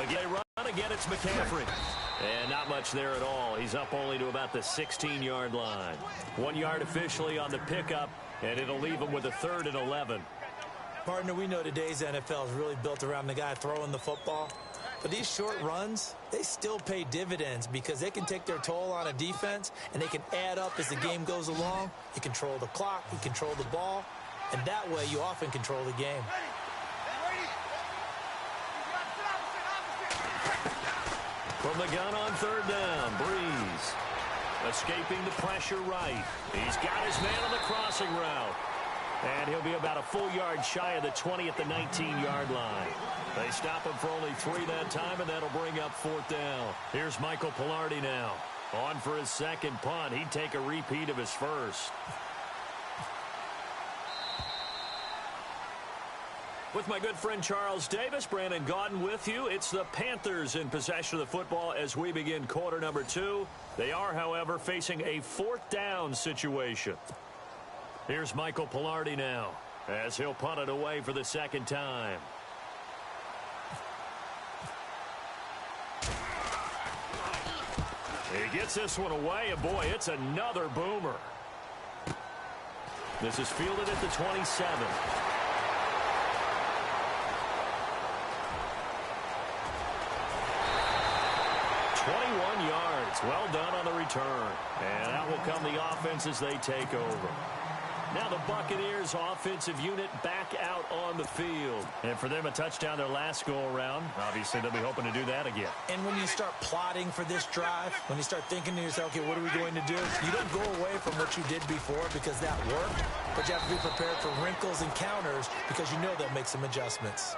They run again. It's McCaffrey. And not much there at all. He's up only to about the 16-yard line. 1 yard officially on the pickup, and it'll leave him with a 3rd and 11. Partner, we know today's NFL is really built around the guy throwing the football. But these short runs, they still pay dividends because they can take their toll on a defense, and they can add up as the game goes along. You control the clock, you control the ball, and that way you often control the game. From the gun on 3rd down, Breeze. Escaping the pressure right. He's got his man on the crossing route. And he'll be about a full yard shy of the 20 at the 19-yard line. They stop him for only 3 that time, and that'll bring up 4th down. Here's Michael Pilardi now. On for his second punt. He'd take a repeat of his first. With my good friend Charles Davis, Brandon Gaudin with you. It's the Panthers in possession of the football as we begin quarter number 2. They are, however, facing a 4th down situation. Here's Michael Pilardi now as he'll punt it away for the second time. He gets this one away, and boy, it's another boomer. This is fielded at the 27. 21 yards. Well done on the return. And out will come the offense as they take over. Now the Buccaneers offensive unit back out on the field. And for them, a touchdown their last go-around. Obviously, they'll be hoping to do that again. And when you start plotting for this drive, when you start thinking to yourself, okay, what are we going to do? You don't go away from what you did before because that worked. But you have to be prepared for wrinkles and counters because you know they'll make some adjustments.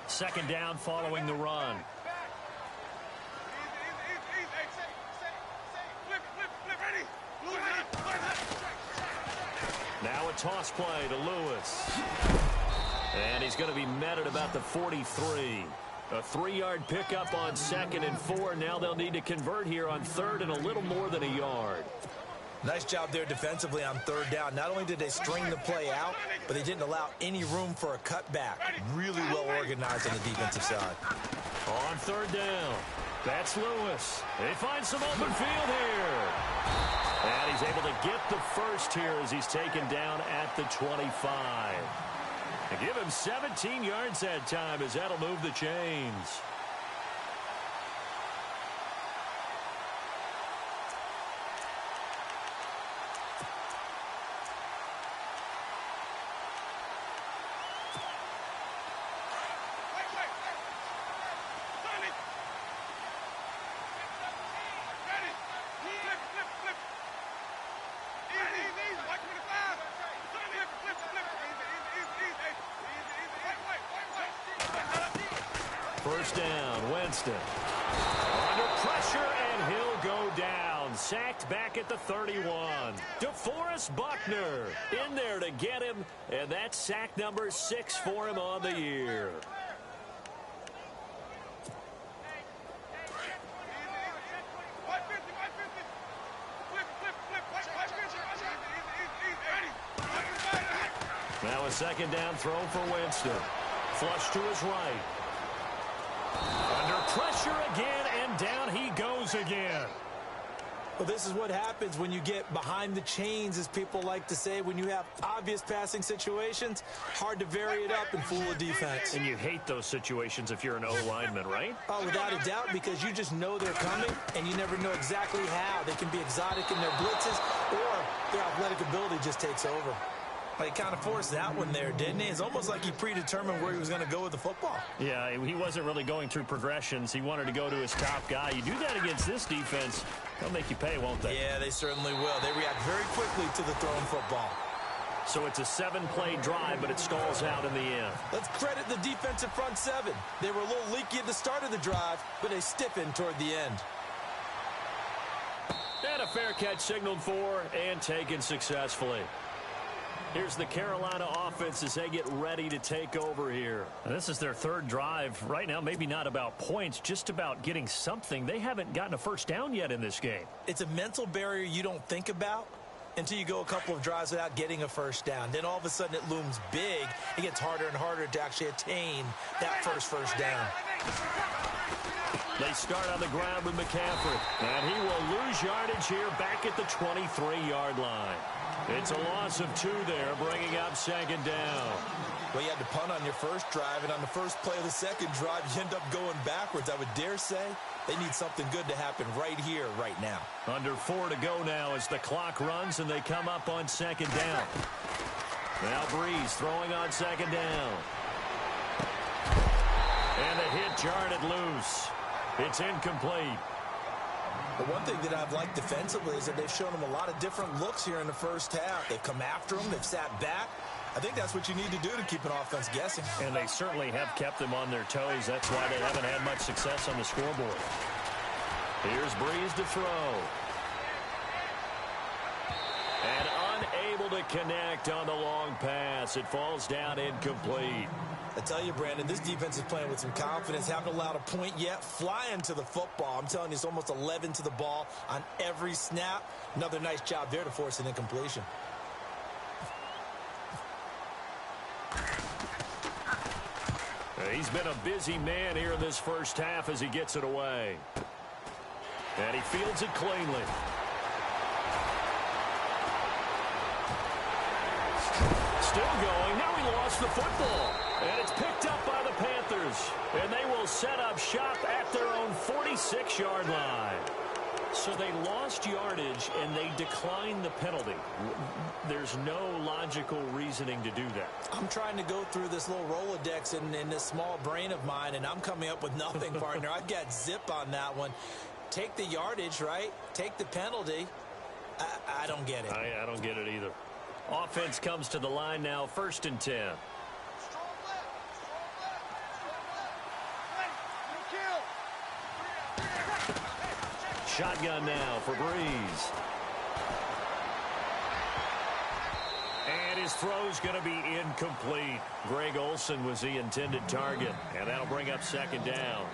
Second down following the run. Now a toss play to Lewis. And he's going to be met at about the 43. A 3-yard pickup on 2nd and 4. Now they'll need to convert here on 3rd and a little more than a yard. Nice job there defensively on 3rd down. Not only did they string the play out, but they didn't allow any room for a cutback. Really well organized on the defensive side. On 3rd down, that's Lewis. He finds some open field here. And he's able to get the first here as he's taken down at the 25. And give him 17 yards that time as that'll move the chains. First down, Winston. Under pressure, and he'll go down. Sacked back at the 31. DeForest Buckner in there to get him, and that's sack number 6 for him on the year. Now a second down throw for Winston. Flush to his right. Under pressure again, and down he goes again. Well, this is what happens when you get behind the chains, as people like to say. When you have obvious passing situations, hard to vary it up and fool a defense. And you hate those situations if you're an O-lineman, right? Oh, without a doubt, because you just know they're coming, and you never know exactly how. They can be exotic in their blitzes, or their athletic ability just takes over. He kind of forced that one there, didn't he? It's almost like he predetermined where he was going to go with the football. Yeah, he wasn't really going through progressions. He wanted to go to his top guy. You do that against this defense, they'll make you pay, won't they? Yeah, they certainly will. They react very quickly to the thrown football. So it's a 7-play drive, but it stalls out in the end. Let's credit the defensive front 7. They were a little leaky at the start of the drive, but they stiffened toward the end. And a fair catch signaled for and taken successfully. Here's the Carolina offense as they get ready to take over here. And this is their 3rd drive. Right now, maybe not about points, just about getting something. They haven't gotten a first down yet in this game. It's a mental barrier you don't think about until you go a couple of drives without getting a first down. Then all of a sudden it looms big. It gets harder and harder to actually attain that first down. They start on the ground with McCaffrey, and he will lose yardage here back at the 23-yard line. It's a loss of 2 there, bringing up second down. Well, you had to punt on your first drive, and on the first play of the second drive, you end up going backwards. I would dare say they need something good to happen right here, right now. Under 4 to go now as the clock runs, and they come up on second down. Now Breeze throwing on second down. And the hit jarred it loose. It's incomplete. The one thing that I've liked defensively is that they've shown them a lot of different looks here in the first half. They've come after them. They've sat back. I think that's what you need to do to keep an offense guessing. And they certainly have kept them on their toes. That's why they haven't had much success on the scoreboard. Here's Breeze to throw. And unable to connect on the long pass. It falls down incomplete. I tell you, Brandon, this defense is playing with some confidence. Haven't allowed a point yet. Flying to the football. I'm telling you, it's almost 11 to the ball on every snap. Another nice job there to force an incompletion. He's been a busy man here in this first half as he gets it away. And he fields it cleanly. Still going. Now he lost the football. And it's picked up by the Panthers. And they will set up shop at their own 46-yard line. So they lost yardage, and they declined the penalty. There's no logical reasoning to do that. I'm trying to go through this little Rolodex in this small brain of mine, and I'm coming up with nothing, partner. I've got zip on that one. Take the yardage, right? Take the penalty. I don't get it. I don't get it either. Offense comes to the line now, 1st and 10. Shotgun now for Breeze. And his throw's going to be incomplete. Greg Olsen was the intended target, and that'll bring up second down.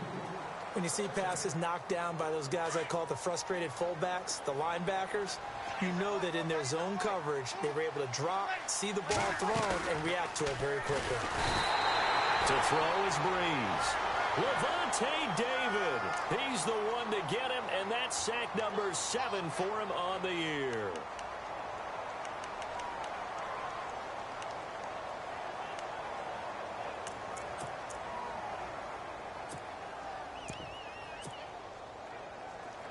When you see passes knocked down by those guys I call the frustrated fullbacks, the linebackers, you know that in their zone coverage, they were able to drop, see the ball thrown, and react to it very quickly. To throw is Breeze. Levante David. He's the one to get him, and that's sack number 7 for him on the year.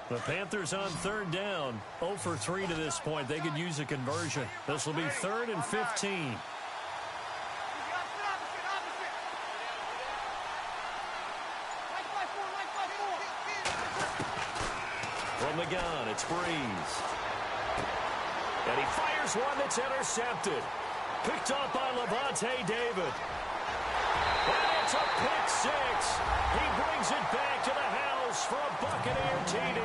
The Panthers on 3rd down. 0 for 3 to this point. They could use a conversion. This will be 3rd and 15. From the gun, it's Breeze. And he fires one that's intercepted. Picked up by Levante David. And it's a pick 6. He brings it back to the house for a Buccaneer TD.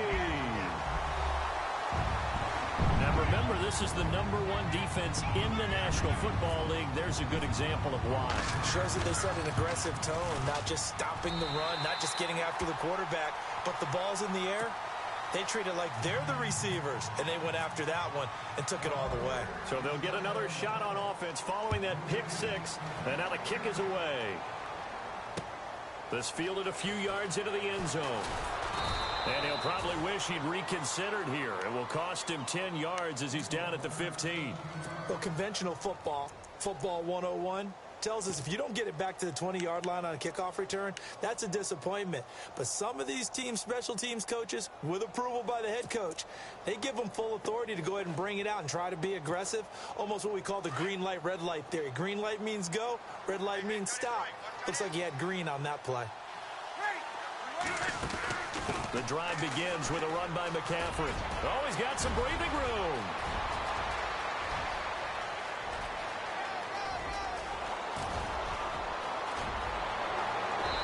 Now remember, this is the #1 defense in the National Football League. There's a good example of why. Shows that they set an aggressive tone, not just stopping the run, not just getting after the quarterback, but the ball's in the air. They treat it like they're the receivers, and they went after that one and took it all the way. So they'll get another shot on offense following that pick 6, and now the kick is away. This fielded a few yards into the end zone. And he'll probably wish he'd reconsidered here. It will cost him 10 yards as he's down at the 15. Well, conventional football 101, tells us if you don't get it back to the 20-yard line on a kickoff return, that's a disappointment. But some of these team special teams coaches, with approval by the head coach, they give them full authority to go ahead and bring it out and try to be aggressive, almost what we call the green light, red light theory. Green light means go, red light means stop. Looks like he had green on that play. The drive begins with a run by McCaffrey. Oh, he's got some breathing room.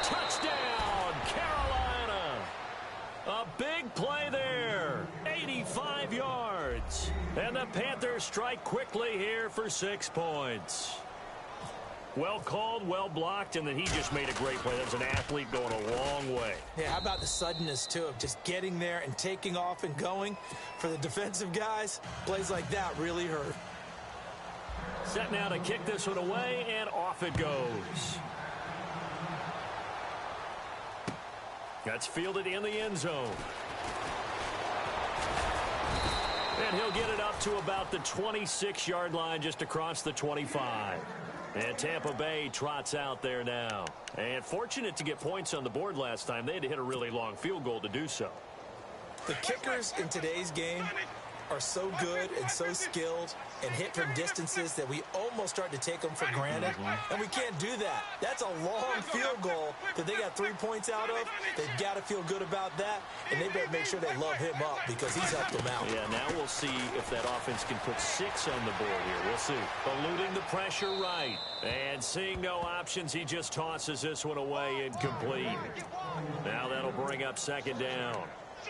Touchdown, Carolina. A big play there. 85 yards. And the Panthers strike quickly here for 6 points. Well called, well blocked, and then he just made a great play. That's an athlete going a long way. Yeah, how about the suddenness, too, of just getting there and taking off and going? For the defensive guys, plays like that really hurt. Set now to kick this one away, and off it goes. That's fielded in the end zone. And he'll get it up to about the 26-yard line, just across the 25. And Tampa Bay trots out there now. And fortunate to get points on the board last time. They had to hit a really long field goal to do so. The kickers in today's game are so good and so skilled and hit from distances that we almost start to take them for granted. And we can't do that. That's a long field goal that they got 3 points out of. They've got to feel good about that, and they better make sure they love him up because he's helped them out. Yeah, now we'll see if that offense can put 6 on the board here. We'll see. Eluding the pressure right. And seeing no options, he just tosses this one away incomplete. Now that'll bring up second down.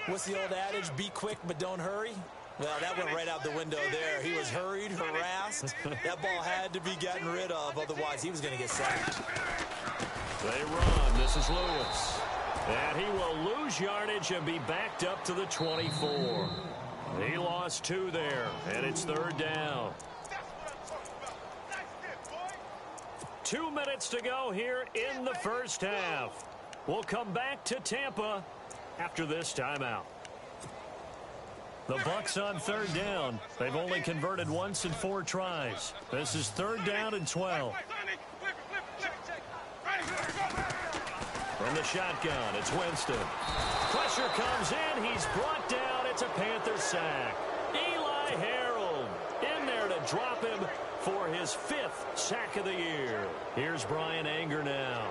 What's the old adage? Be quick, but don't hurry. Well, that went right out the window there. He was hurried, harassed. That ball had to be gotten rid of, otherwise he was going to get sacked. They run. This is Lewis. And he will lose yardage and be backed up to the 24. He lost 2 there, and it's third down. 2 minutes to go here in the first half. We'll come back to Tampa after this timeout. The Bucs on third down. They've only converted once in 4 tries. This is third down and 12. From the shotgun, it's Winston. Pressure comes in. He's brought down. It's a Panther sack. Eli Harold in there to drop him for his 5th sack of the year. Here's Brian Anger now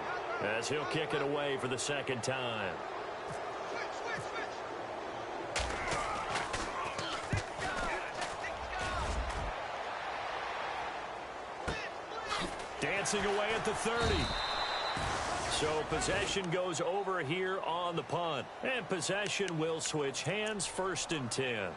as he'll kick it away for the second time. Dancing away at the 30. So possession goes over here on the punt. And possession will switch hands, 1st and 10.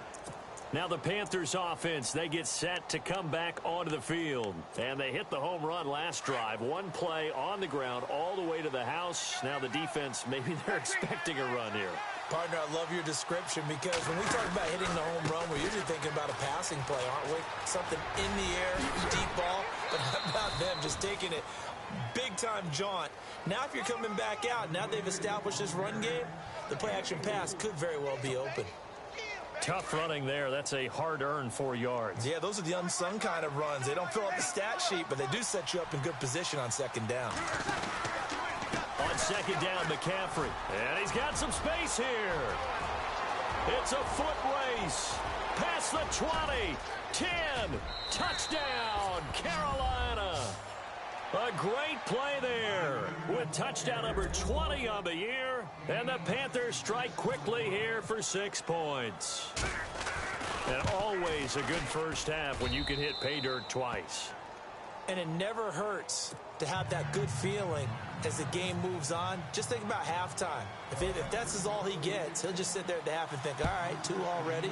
Now the Panthers offense, they get set to come back onto the field. And they hit the home run last drive. 1 play on the ground all the way to the house. Now the defense, maybe they're expecting a run here. Partner, I love your description because when we talk about hitting the home run, we're usually thinking about a passing play, aren't we? Something in the air, deep ball. But how about them just taking it big-time jaunt? Now if you're coming back out, now they've established this run game, the play-action pass could very well be open. Tough running there. That's a hard-earned 4 yards. Yeah, those are the unsung kind of runs. They don't fill out the stat sheet, but they do set you up in good position on second down. On second down, McCaffrey. And he's got some space here. It's a foot race. Past the 20. 10. Touchdown, Carolina. A great play there with touchdown number 20 on the year. And the Panthers strike quickly here for 6 points. And always a good first half when you can hit pay dirt twice. And it never hurts to have that good feeling as the game moves on. Just think about halftime. If that's all he gets, he'll just sit there at the half and think, all right, 2 already.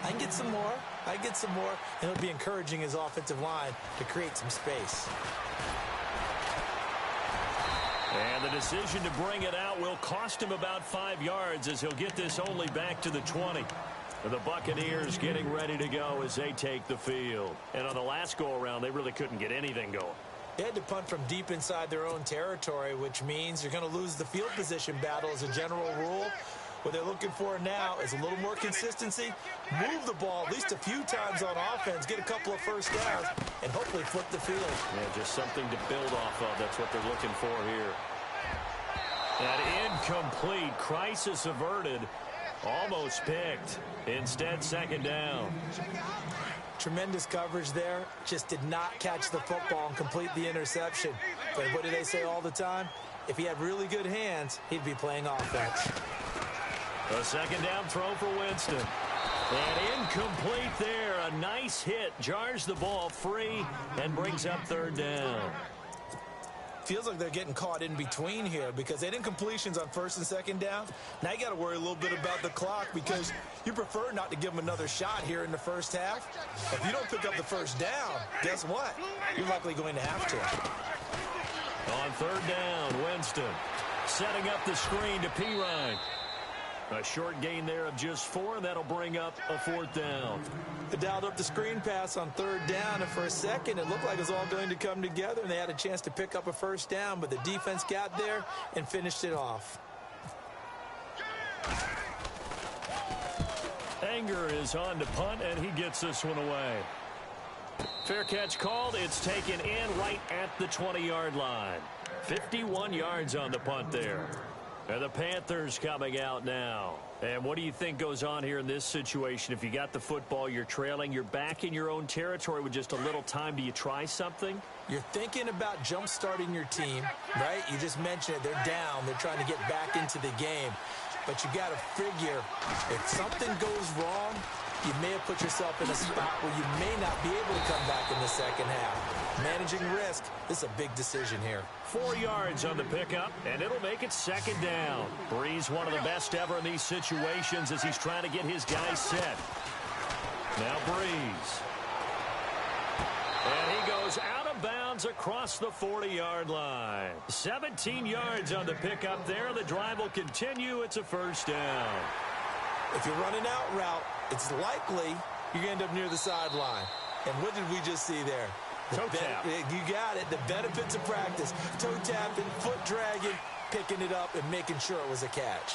I can get some more. I can get some more. And he'll be encouraging his offensive line to create some space. And the decision to bring it out will cost him about 5 yards as he'll get this only back to the 20. The Buccaneers getting ready to go as they take the field. And on the last go-around, they really couldn't get anything going. They had to punt from deep inside their own territory, which means you're going to lose the field position battle as a general rule. What they're looking for now is a little more consistency, move the ball at least a few times on offense, get a couple of first downs, and hopefully flip the field. Yeah, just something to build off of. That's what they're looking for here. That incomplete, crisis averted, almost picked. Instead, second down. Tremendous coverage there. Just did not catch the football and complete the interception. But what do they say all the time? If he had really good hands, he'd be playing offense. A second down throw for Winston. And incomplete there. A nice hit. Jars the ball free and brings up third down. Feels like they're getting caught in between here because they did incompletions on first and second down. Now you got to worry a little bit about the clock because you prefer not to give them another shot here in the first half. If you don't pick up the first down, guess what? You're likely going to have to. On third down, Winston setting up the screen to Pirine. A short gain there of just 4, and that'll bring up a 4th down. They dialed up the screen pass on third down, and for a second, it looked like it was all going to come together, and they had a chance to pick up a first down, but the defense got there and finished it off. Anger is on to punt, and he gets this one away. Fair catch called. It's taken in right at the 20-yard line. 51 yards on the punt there. And the Panthers coming out now. And what do you think goes on here in this situation? If you got the football, you're trailing, you're back in your own territory with just a little time. Do you try something? You're thinking about jump-starting your team, right? You just mentioned it. They're down. They're trying to get back into the game. But you got to figure, if something goes wrong, you may have put yourself in a spot where you may not be able to come back in the second half. Managing risk, this is a big decision here. 4 yards on the pickup, and it'll make it second down. Breeze, one of the best ever in these situations as he's trying to get his guys set. Now Breeze. And he goes out of bounds across the 40-yard line. 17 yards on the pickup there. The drive will continue. It's a first down. If you're running out route, it's likely you're going to end up near the sideline. And what did we just see there? Toe tap. You got it. The benefits of practice. Toe tapping, foot dragging, picking it up, and making sure it was a catch.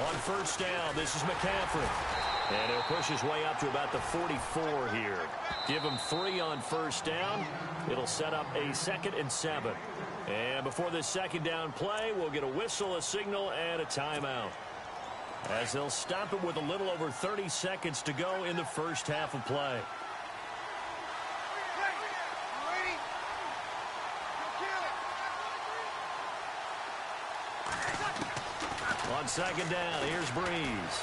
On first down, this is McCaffrey. And he'll push his way up to about the 44 here. Give him 3 on first down. It'll set up a 2nd and 7. And before this second down play, we'll get a whistle, a signal, and a timeout, as they'll stop it with a little over 30 seconds to go in the first half of play. On second down, here's Breeze.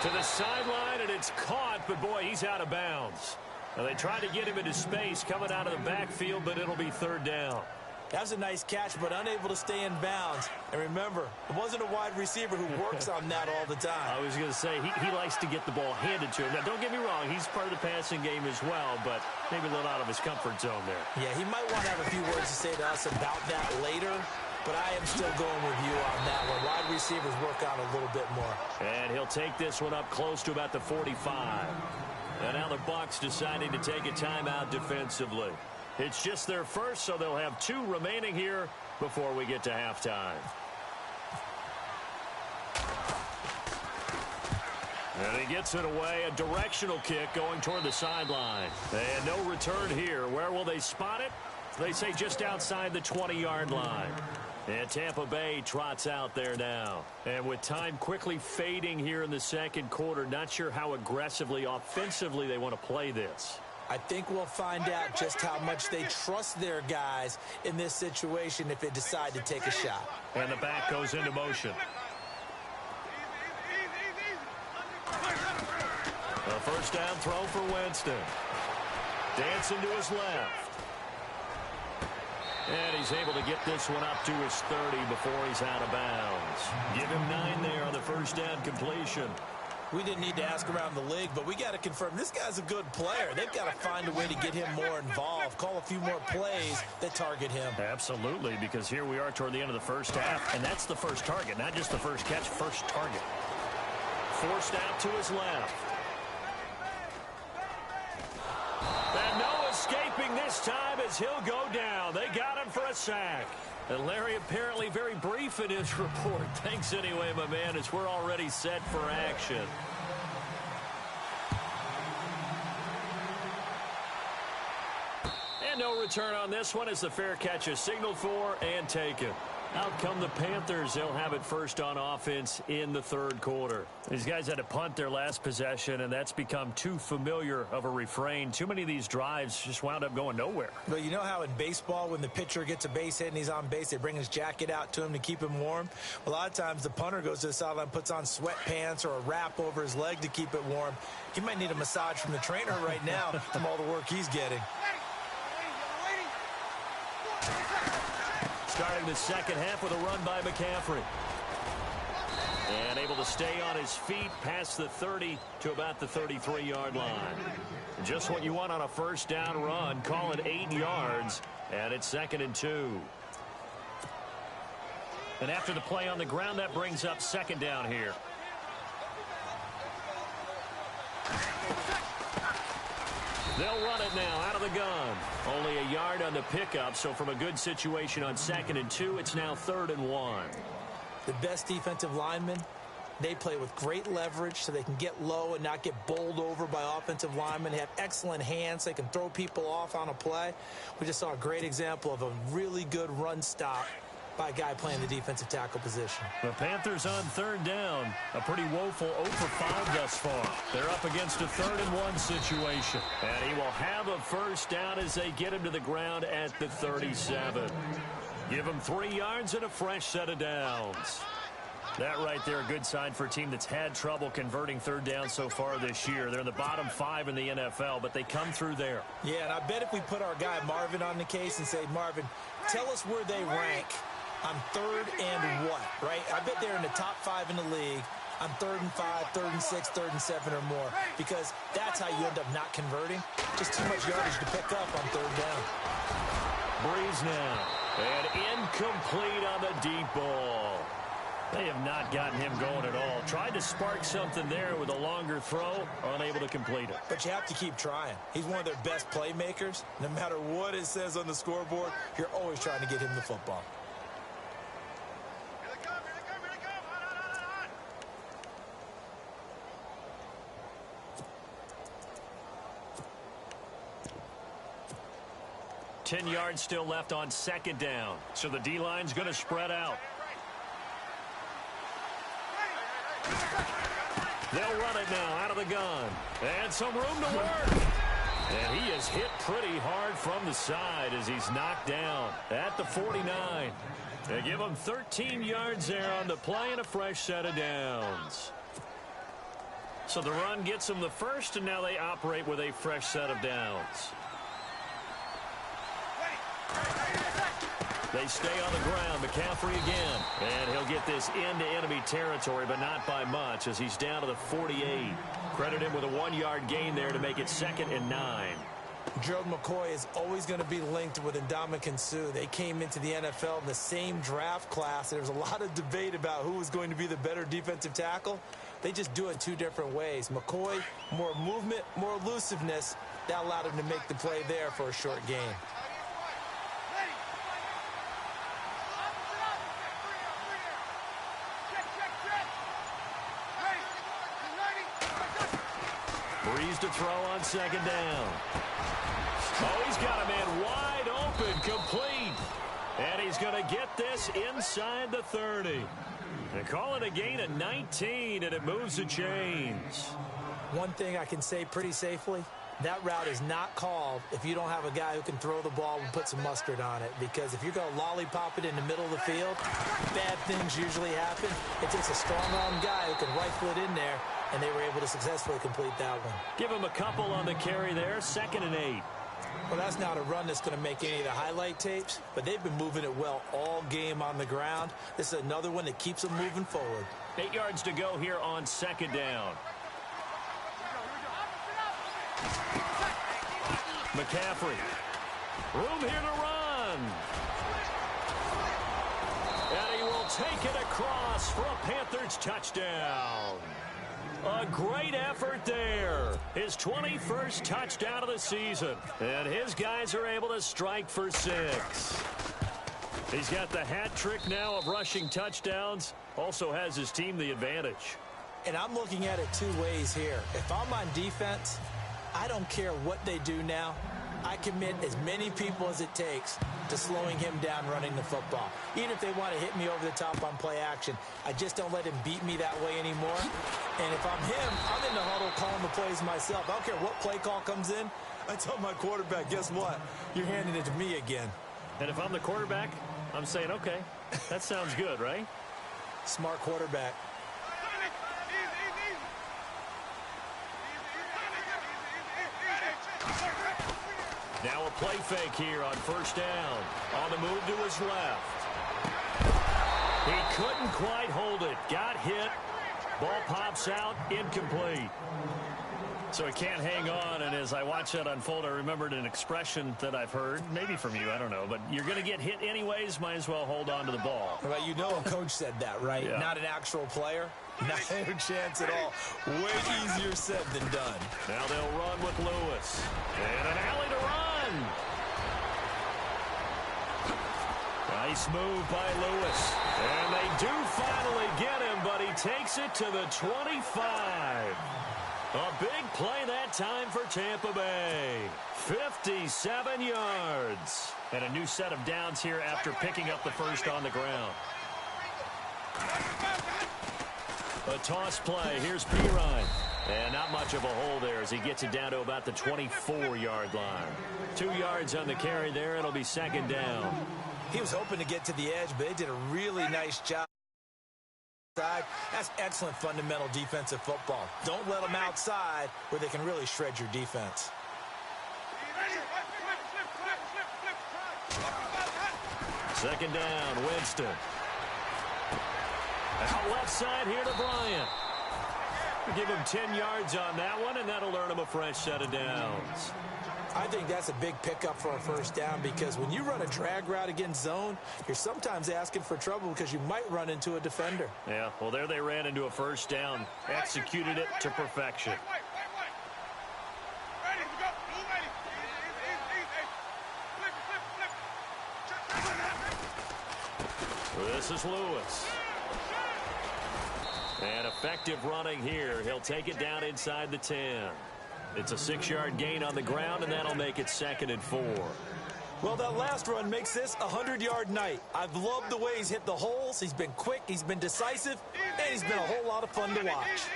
To the sideline, and it's caught, but boy, he's out of bounds. Now, they tried to get him into space coming out of the backfield, but it'll be third down. That was a nice catch, but unable to stay in bounds. And remember, it wasn't a wide receiver who works on that all the time. I was going to say, he likes to get the ball handed to him. Now, don't get me wrong, he's part of the passing game as well, but maybe a little out of his comfort zone there. Yeah, he might want to have a few words to say to us about that later, but I am still going with you on that one. Wide receivers work on a little bit more. And he'll take this one up close to about the 45. And now the Bucs deciding to take a timeout defensively. It's just their first, so they'll have 2 remaining here before we get to halftime. And he gets it away, a directional kick going toward the sideline. And no return here. Where will they spot it? They say just outside the 20-yard line. And Tampa Bay trots out there now. And with time quickly fading here in the second quarter, not sure how aggressively, offensively they want to play this. I think we'll find out just how much they trust their guys in this situation if they decide to take a shot. And the back goes into motion. A first down throw for Winston. Dancing to his left. And he's able to get this one up to his 30 before he's out of bounds. Give him 9 there on the first down completion. We didn't need to ask around the league, but we got to confirm this guy's a good player. They've got to find a way to get him more involved, call a few more plays that target him. Absolutely, because here we are toward the end of the first half, and that's the first target, not just the first catch, first target. Forced out to his left. And no escaping this time as he'll go down. They got him for a sack. And Larry apparently very brief in his report. Thanks anyway, my man, as we're already set for action. And no return on this one as the fair catch is signaled for and taken. Out come the Panthers. They'll have it first on offense in the third quarter. These guys had to punt their last possession, and that's become too familiar of a refrain. Too many of these drives just wound up going nowhere. But you know how in baseball, when the pitcher gets a base hit and he's on base, they bring his jacket out to him to keep him warm? A lot of times the punter goes to the sideline, puts on sweatpants or a wrap over his leg to keep it warm. He might need a massage from the trainer right now from all the work he's getting. Starting the second half with a run by McCaffrey. And able to stay on his feet past the 30 to about the 33-yard line. Just what you want on a first down run. Call it 8 yards, and it's 2nd and 2. And after the play on the ground, that brings up 2nd down here. They'll run it now out of the gun. Only a yard on the pickup, so from a good situation on 2nd and 2, it's now 3rd and 1. The best defensive linemen, they play with great leverage so they can get low and not get bowled over by offensive linemen. They have excellent hands. So they can throw people off on a play. We just saw a great example of a really good run stop by a guy playing the defensive tackle position. The Panthers on 3rd down. A pretty woeful 0 for 5 thus far. They're up against a 3rd and 1 situation. And he will have a first down as they get him to the ground at the 37. Give him 3 yards and a fresh set of downs. That right there, a good sign for a team that's had trouble converting 3rd down so far this year. They're in the bottom 5 in the NFL, but they come through there. Yeah, and I bet if we put our guy Marvin on the case and say, Marvin, tell us where they rank on 3rd and what, right? I bet they're in the top 5 in the league on 3rd and 5, 3rd and 6, 3rd and 7 or more, because that's how you end up not converting. Just too much yardage to pick up on 3rd down. Breeze now. And incomplete on the deep ball. They have not gotten him going at all. Tried to spark something there with a longer throw, unable to complete it. But you have to keep trying. He's one of their best playmakers. No matter what it says on the scoreboard, you're always trying to get him the football. Ten yards still left on 2nd down. So the D-line's going to spread out. They'll run it now out of the gun. And some room to work. And he is hit pretty hard from the side as he's knocked down at the 49. They give him 13 yards there on the play and a fresh set of downs. So the run gets them the first, and now they operate with a fresh set of downs. They stay on the ground. McCaffrey again. And he'll get this into enemy territory, but not by much as he's down to the 48. Credit him with a 1-yard gain there to make it 2nd and 9. Gerald McCoy is always going to be linked with Ndamukong Suh. They came into the NFL in the same draft class. There was a lot of debate about who was going to be the better defensive tackle. They just do it 2 different ways. McCoy, more movement, more elusiveness. That allowed him to make the play there for a short gain. Breeze to throw on 2nd down. Oh, he's got a man wide open, complete. And he's going to get this inside the 30. And call it a gain of 19, and it moves the chains. One thing I can say pretty safely, that route is not called if you don't have a guy who can throw the ball and put some mustard on it. Because if you're going to lollipop it in the middle of the field, bad things usually happen. It takes a strong-arm guy who can rifle it in there, and they were able to successfully complete that one. Give him a couple on the carry there, 2nd and 8. Well, that's not a run that's going to make any of the highlight tapes, but they've been moving it well all game on the ground. This is another one that keeps them moving forward. 8 yards to go here on 2nd down. McCaffrey. Room here to run. And he will take it across for a Panthers touchdown. A great effort there. His 21st touchdown of the season. And his guys are able to strike for 6. He's got the hat trick now of rushing touchdowns. Also has his team the advantage. And I'm looking at it 2 ways here. If I'm on defense, I don't care what they do now. I commit as many people as it takes to slowing him down running the football. Even if they want to hit me over the top on play action, I just don't let him beat me that way anymore. And if I'm him, I'm in the huddle calling the plays myself. I don't care what play call comes in. I tell my quarterback, guess what? You're handing it to me again. And if I'm the quarterback, I'm saying, okay, that sounds good, right? Smart quarterback. Now a play fake here on 1st down. On the move to his left. He couldn't quite hold it. Got hit. Ball pops out. Incomplete. So he can't hang on, and as I watch that unfold, I remembered an expression that I've heard, maybe from you, I don't know, but you're going to get hit anyways, might as well hold on to the ball. Well, you know a coach said that, right? Yeah. Not an actual player. Not a chance at all. Way easier said than done. Now they'll run with Lewis. And an alley to run. Nice move by Lewis. And they do finally get him, but he takes it to the 25. A big play that time for Tampa Bay. 57 yards. And a new set of downs here after picking up the first on the ground. A toss play. Here's Pirine. And not much of a hole there as he gets it down to about the 24-yard line. 2 yards on the carry there. It'll be second down. He was hoping to get to the edge, but they did a really nice job. That's excellent fundamental defensive football. Don't let them outside where they can really shred your defense. Second down, Winston. Out left side here to Bryant. Give him 10 yards on that one, and that'll earn him a fresh set of downs. I think that's a big pickup for a first down because when you run a drag route against zone, you're sometimes asking for trouble because you might run into a defender. Yeah, well, there they ran into a first down. Executed it to perfection. This is Lewis. And effective running here. He'll take it down inside the 10. It's a 6-yard gain on the ground, and that'll make it second and 4. Well, that last run makes this a 100-yard night. I've loved the way he's hit the holes. He's been quick, he's been decisive, and he's been a whole lot of fun to watch.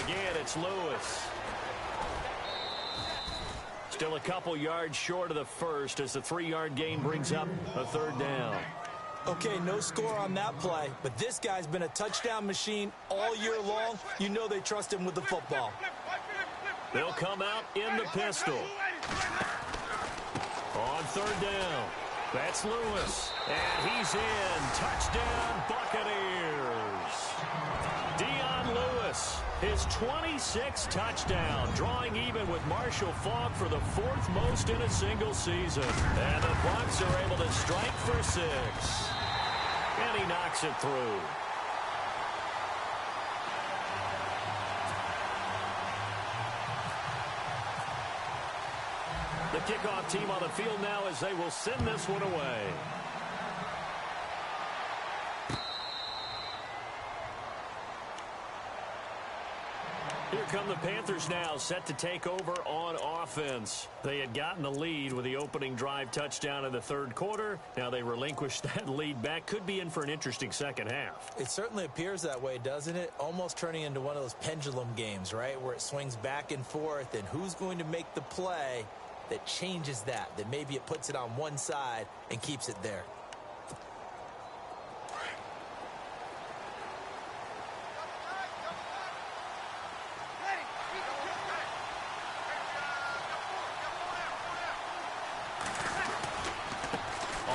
Again, it's Lewis. Still a couple yards short of the first as the 3-yard gain brings up a third down. Okay, no score on that play, but this guy's been a touchdown machine all year long. You know they trust him with the football. They'll come out in the pistol. On third down, that's Lewis. And he's in. Touchdown, Buccaneers. Dion Lewis, his 26th touchdown, drawing even with Marshall Faulk for the 4th most in a single season. And the Bucs are able to strike for 6. And he knocks it through. The kickoff team on the field now as they will send this one away. Here come the Panthers now, set to take over on offense. They had gotten the lead with the opening drive touchdown in the third quarter. Now they relinquished that lead back. Could be in for an interesting second half. It certainly appears that way, doesn't it? Almost turning into one of those pendulum games, right, where it swings back and forth, and who's going to make the play that changes that maybe it puts it on one side and keeps it there.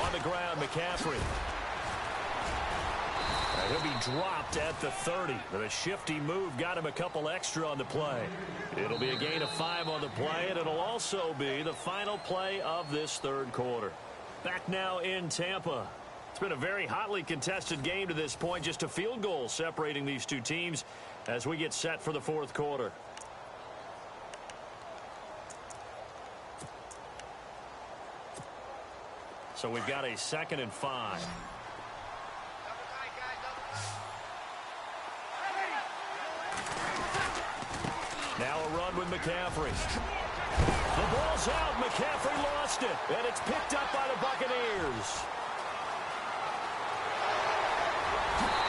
On the ground, McCaffrey. He'll be dropped at the 30. But a shifty move got him a couple extra on the play. It'll be a gain of 5 on the play, and it'll also be the final play of this third quarter. Back now in Tampa. It's been a very hotly contested game to this point. Just a field goal separating these two teams as we get set for the fourth quarter. So we've got a 2nd and 5. Now a run with McCaffrey. The ball's out. McCaffrey lost it. And it's picked up by the Buccaneers.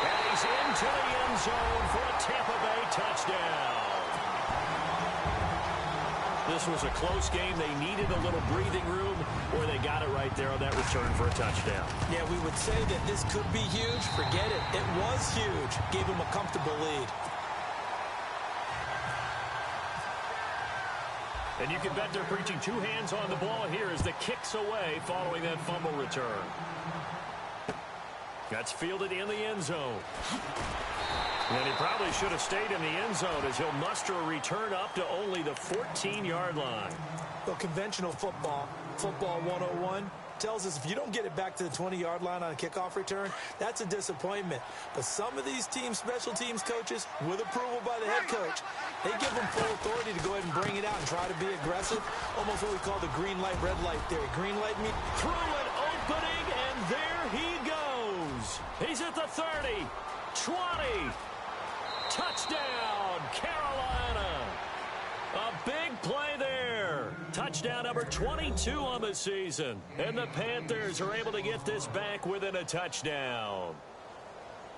And he's into the end zone for a Tampa Bay touchdown. This was a close game. They needed a little breathing room, or they got it right there on that return for a touchdown. Yeah, we would say that this could be huge. Forget it. It was huge. Gave him a comfortable lead. And you can bet they're preaching two hands on the ball here as the kick's away following that fumble return. That's fielded in the end zone. And he probably should have stayed in the end zone as he'll muster a return up to only the 14-yard line. Well, conventional football 101, tells us if you don't get it back to the 20-yard line on a kickoff return, that's a disappointment. But some of these special teams coaches, with approval by the head coach, they give them full authority to go ahead and bring it out and try to be aggressive. Almost what we call the green light, red light theory. Green light means through an opening, and there he goes. He's at the 30, 20. Touchdown, Carolina. A big play there. Touchdown number 22 on the season. And the Panthers are able to get this back within a touchdown.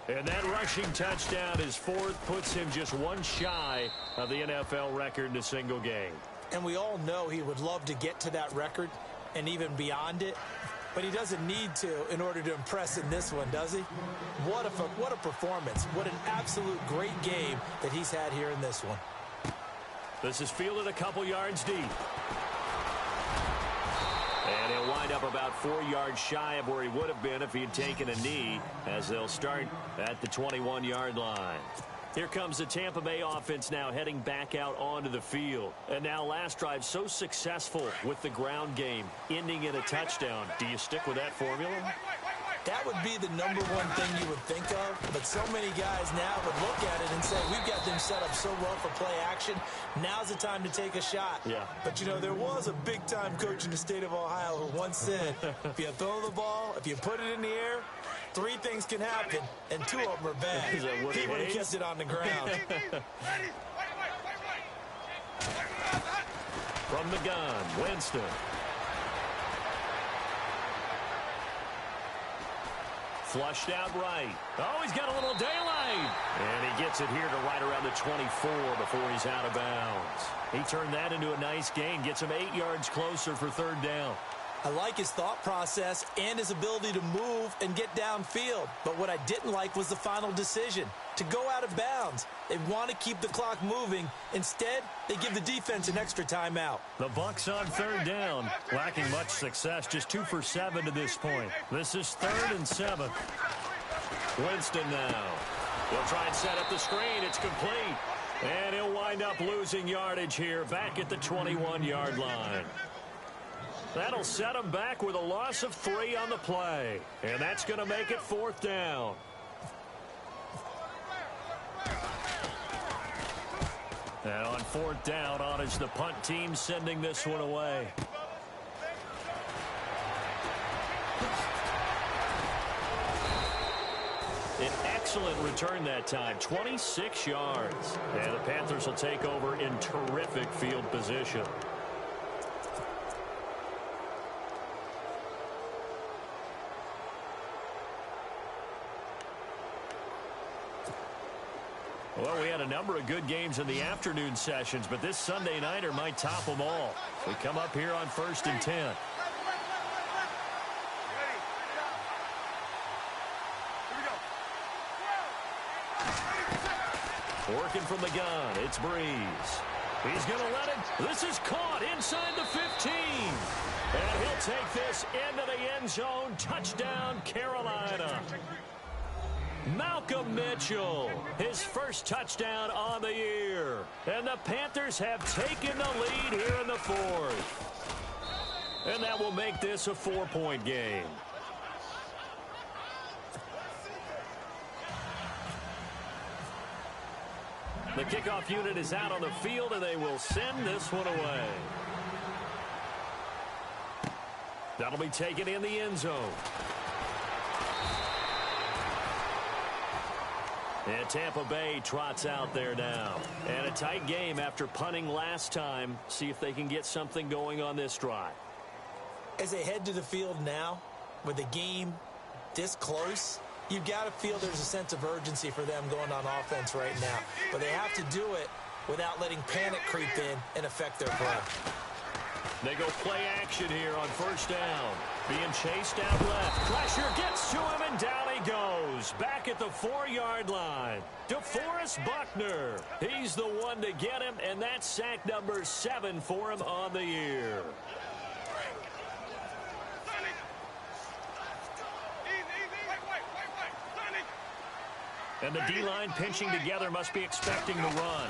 And that rushing touchdown, his fourth, puts him just one shy of the NFL record in a single game. And we all know he would love to get to that record and even beyond it. But he doesn't need to in order to impress in this one, does he? What a performance. What an absolute great game that he's had here in this one. This is fielded a couple yards deep. And he'll wind up about 4 yards shy of where he would have been if he had taken a knee, as they'll start at the 21-yard line. Here comes the Tampa Bay offense now heading back out onto the field. And now last drive so successful with the ground game, ending in a touchdown. Do you stick with that formula? That would be the number one thing you would think of, but so many guys now would look at it and say, we've got them set up so well for play action, now's the time to take a shot. Yeah. But, you know, there was a big-time coach in the state of Ohio who once said, if you throw the ball, if you put it in the air, 3 things can happen, and 2 of them are bad. He would have kept it on the ground. From the gun, Winston. Flushed out right. Oh, he's got a little daylight. And he gets it here to right around the 24 before he's out of bounds. He turned that into a nice gain. Gets him 8 yards closer for third down. I like his thought process and his ability to move and get downfield. But what I didn't like was the final decision, to go out of bounds. They want to keep the clock moving. Instead, they give the defense an extra timeout. The Bucs on third down, lacking much success, just 2 for 7 to this point. This is 3rd and 7. Winston now. He'll try and set up the screen. It's complete. And he'll wind up losing yardage here back at the 21-yard line. That'll set him back with a loss of 3 on the play. And that's going to make it 4th down. And on 4th down, on is the punt team sending this one away. An excellent return that time, 26 yards. And the Panthers will take over in terrific field position. Well, we had a number of good games in the afternoon sessions, but this Sunday nighter might top them all. We come up here on 1st and 10. Working from the gun, it's Breeze. He's going to let it. This is caught inside the 15. And he'll take this into the end zone. Touchdown, Carolina. Malcolm Mitchell, his first touchdown on the year. And the Panthers have taken the lead here in the 4th. And that will make this a 4-point game. The kickoff unit is out on the field, and they will send this one away. That'll be taken in the end zone. And Tampa Bay trots out there now. And a tight game after punting last time. See if they can get something going on this drive. As they head to the field now, with the game this close, you've got to feel there's a sense of urgency for them going on offense right now. But they have to do it without letting panic creep in and affect their play. They go play action here on first down. Being chased out left. Pressure gets to him, and down he goes. Back at the 4-yard line. DeForest Buckner. He's the one to get him, and that's sack number 7 for him on the year. And the D-line pinching together must be expecting the run.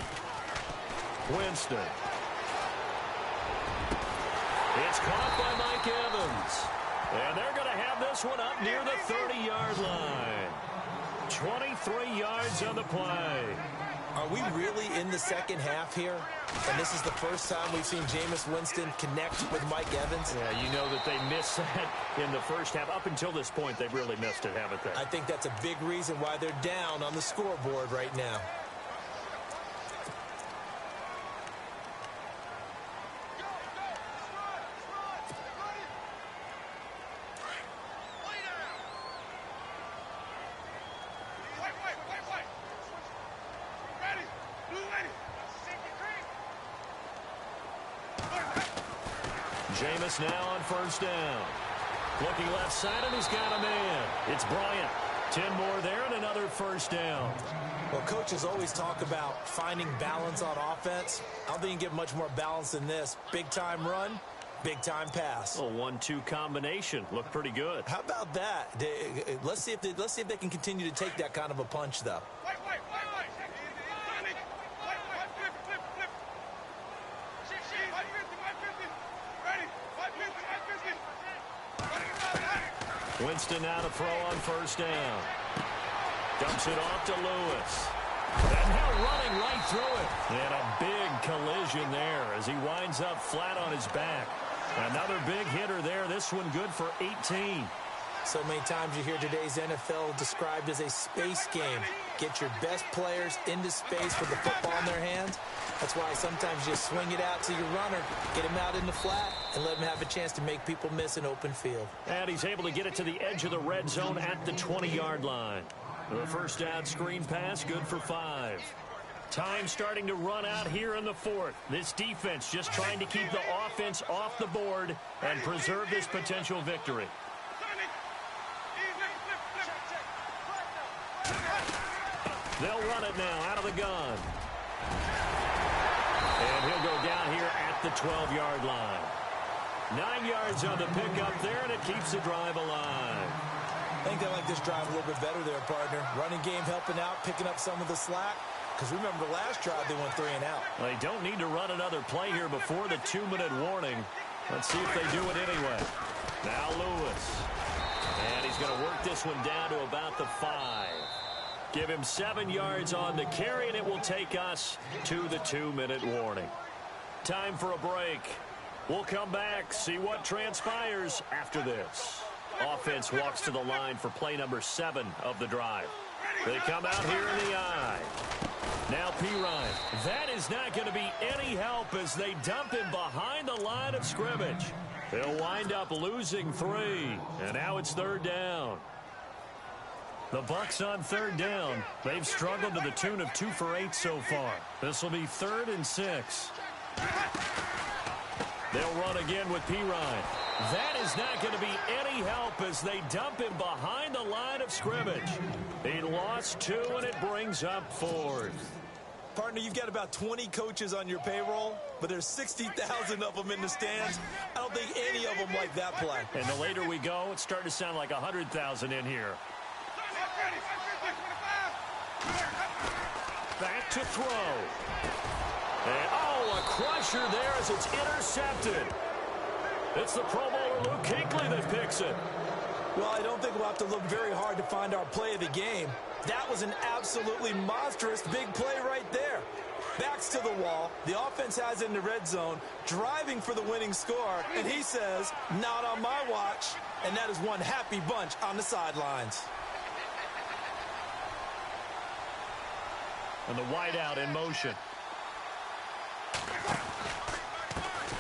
Winston. It's caught by Mike Evans. And they're going to have this one up near the 30-yard line. 23 yards on the play. Are we really in the second half here? And this is the first time we've seen Jameis Winston connect with Mike Evans? Yeah, you know that they missed that in the first half. Up until this point, they've really missed it, haven't they? I think that's a big reason why they're down on the scoreboard right now. Jameis now on first down. Looking left side, and he's got a man. It's Bryant. 10 more there and another first down. Well, coaches always talk about finding balance on offense. I don't think you can get much more balance than this. Big-time run, big-time pass. A 1-2 combination. Looked pretty good. How about that? Let's see if they can continue to take that kind of a punch, though. Winston now to throw on first down. Dumps it off to Lewis. And now running right through it. And a big collision there as he winds up flat on his back. Another big hitter there. This one good for 18. So many times you hear today's NFL described as a space game. Get your best players into space with the football in their hands. That's why sometimes you swing it out to your runner, get him out in the flat, and let him have a chance to make people miss an open field. And he's able to get it to the edge of the red zone at the 20-yard line. The first down screen pass, good for 5. Time starting to run out here in the fourth. This defense just trying to keep the offense off the board and preserve this potential victory. They'll run it now out of the gun. And he'll go down here at the 12-yard line. 9 yards on the pickup there, and it keeps the drive alive. I think they like this drive a little bit better there, partner. Running game helping out, picking up some of the slack. Because remember, the last drive they went 3 and out. Well, they don't need to run another play here before the 2-minute warning. Let's see if they do it anyway. Now Lewis. And he's going to work this one down to about the 5. Give him 7 yards on the carry, and it will take us to the 2-minute warning. Time for a break. We'll come back, see what transpires after this. Offense walks to the line for play number 7 of the drive. They come out here in the eye. Now Pirine. That is not going to be any help as they dump him behind the line of scrimmage. They'll wind up losing 3, and now it's 3rd down. The Bucs on 3rd down. They've struggled to the tune of 2 for 8 so far. This will be 3rd and 6. They'll run again with Pirine. That is not going to be any help as they dump him behind the line of scrimmage. He lost 2, and it brings up 4th. Partner, you've got about 20 coaches on your payroll, but there's 60,000 of them in the stands. I don't think any of them like that play. And the later we go, it's starting to sound like 100,000 in here. Back to throw. And, a crusher there as it's intercepted. It's the Pro Bowler Luke Kuechly that picks it. Well, I don't think we'll have to look very hard to find our play of the game. That was an absolutely monstrous big play right there. Backs to the wall. The offense has it in the red zone, driving for the winning score, and he says, not on my watch. And that is one happy bunch on the sidelines. And the wideout in motion.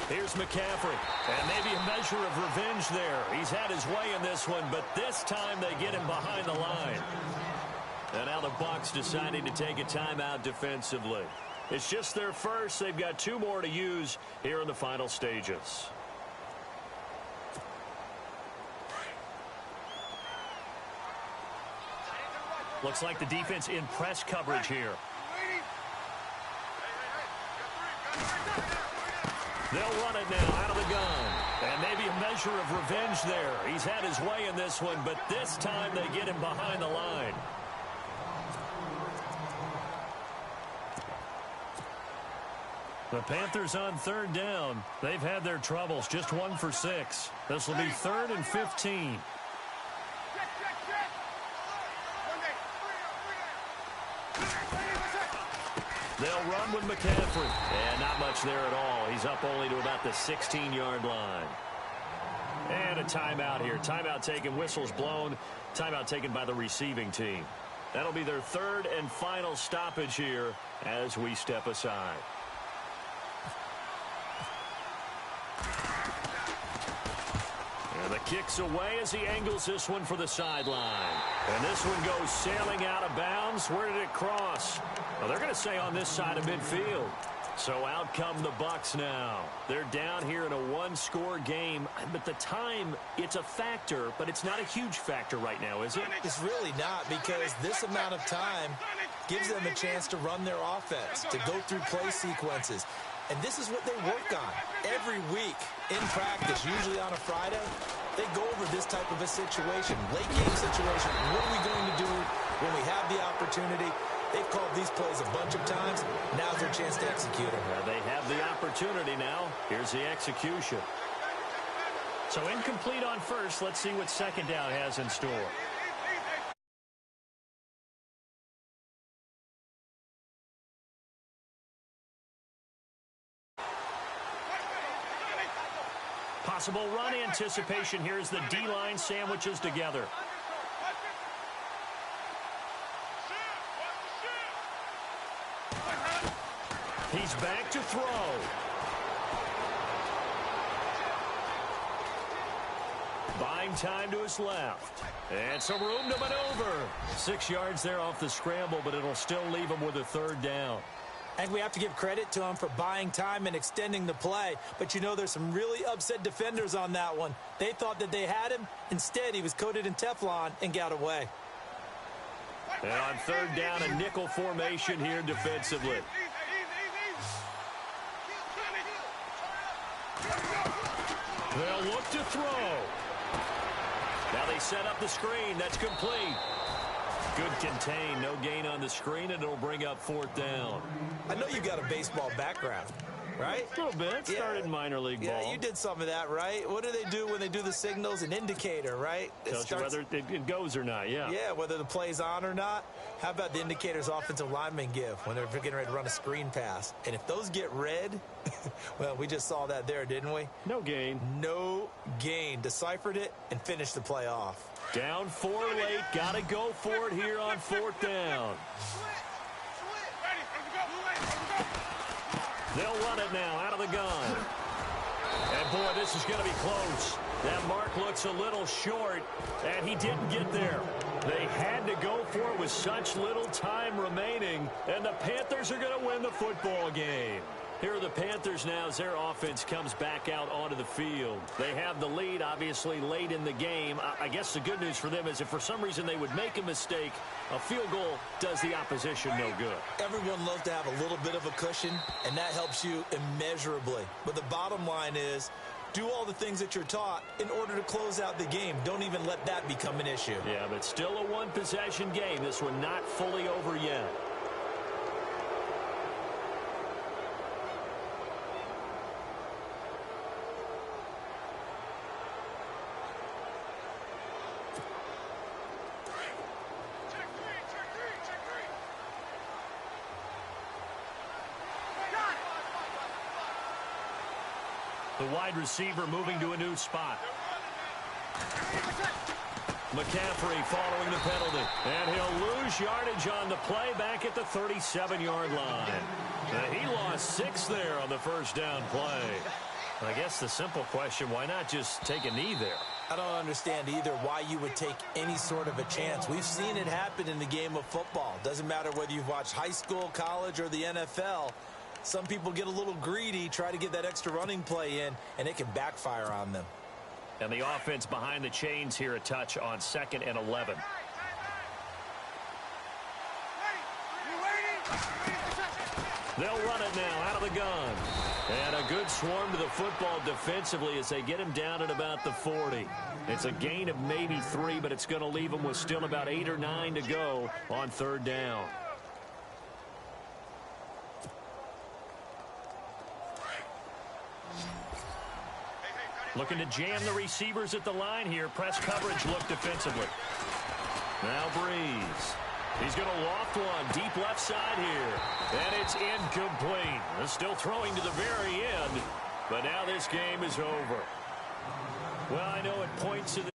Here's McCaffrey. And maybe a measure of revenge there. He's had his way in this one, but this time they get him behind the line. And now the Bucs deciding to take a timeout defensively. It's just their first. They've got 2 more to use here in the final stages. Looks like the defense in press coverage here. They'll run it now out of the gun. And maybe a measure of revenge there. He's had his way in this one, but this time they get him behind the line. The Panthers on 3rd down. They've had their troubles, just 1 for 6. This will be 3rd and 15. They'll run with McCaffrey. And not much there at all. He's up only to about the 16-yard line. And a timeout here. Timeout taken, whistles blown. Timeout taken by the receiving team. That'll be their 3rd and final stoppage here as we step aside. And the kick's away as he angles this one for the sideline. And this one goes sailing out of bounds. Where did it cross? Well, they're going to say on this side of midfield. So out come the Bucs now. They're down here in a 1-score game. But the time, it's a factor, but it's not a huge factor right now, is it? It's really not, because this amount of time gives them a chance to run their offense, to go through play sequences. And this is what they work on every week in practice, usually on a Friday. They go over this type of a situation, late game situation. What are we going to do when we have the opportunity? They've called these plays a bunch of times. Now's their chance to execute them. They have the opportunity now. Here's the execution. So incomplete on first. Let's see what 2nd down has in store. Possible run anticipation. Here's the D-line sandwiches together. He's back to throw. Buying time to his left. And some room to maneuver. 6 yards there off the scramble, but it'll still leave him with a 3rd down. And we have to give credit to him for buying time and extending the play. But, you know, there's some really upset defenders on that one. They thought that they had him. Instead, he was coated in Teflon and got away. And on 3rd down, a nickel formation here defensively. They'll look to throw. Now they set up the screen. That's complete. Good contain. No gain on the screen, and it'll bring up 4th down. I know you got a baseball background, right? A little bit. Started in minor league ball. Yeah, you did some of that, right? What do they do when they do the signals? An indicator, right? Tells you whether it goes or not, yeah. Yeah, whether the play's on or not. How about the indicators offensive linemen give when they're getting ready to run a screen pass? And if those get red, well, we just saw that there, didn't we? No gain. No gain. Deciphered it and finished the play off. Down 4 late. Got to go for it here on 4th down. They'll run it now out of the gun. And, boy, this is going to be close. That mark looks a little short, and he didn't get there. They had to go for it with such little time remaining, and the Panthers are going to win the football game. Here are the Panthers now as their offense comes back out onto the field. They have the lead, obviously, late in the game. I guess the good news for them is if for some reason they would make a mistake, a field goal does the opposition no good. Everyone loves to have a little bit of a cushion, and that helps you immeasurably. But the bottom line is, do all the things that you're taught in order to close out the game. Don't even let that become an issue. Yeah, but still a one-possession game. This one not fully over yet. The wide receiver moving to a new spot. McCaffrey following the penalty. And he'll lose yardage on the play back at the 37-yard line. And he lost 6 there on the first down play. I guess the simple question, why not just take a knee there? I don't understand either why you would take any sort of a chance. We've seen it happen in the game of football. Doesn't matter whether you've watched high school, college, or the NFL. Some people get a little greedy, try to get that extra running play in, and it can backfire on them. And the offense behind the chains here a touch on 2nd and 11. They'll run it now out of the gun. And a good swarm to the football defensively as they get him down at about the 40. It's a gain of maybe 3, but it's going to leave them with still about 8 or 9 to go on 3rd down. Looking to jam the receivers at the line here. Press coverage look defensively. Now Breeze. He's going to loft one deep left side here. And it's incomplete. They're still throwing to the very end. But now this game is over. Well, I know it points to the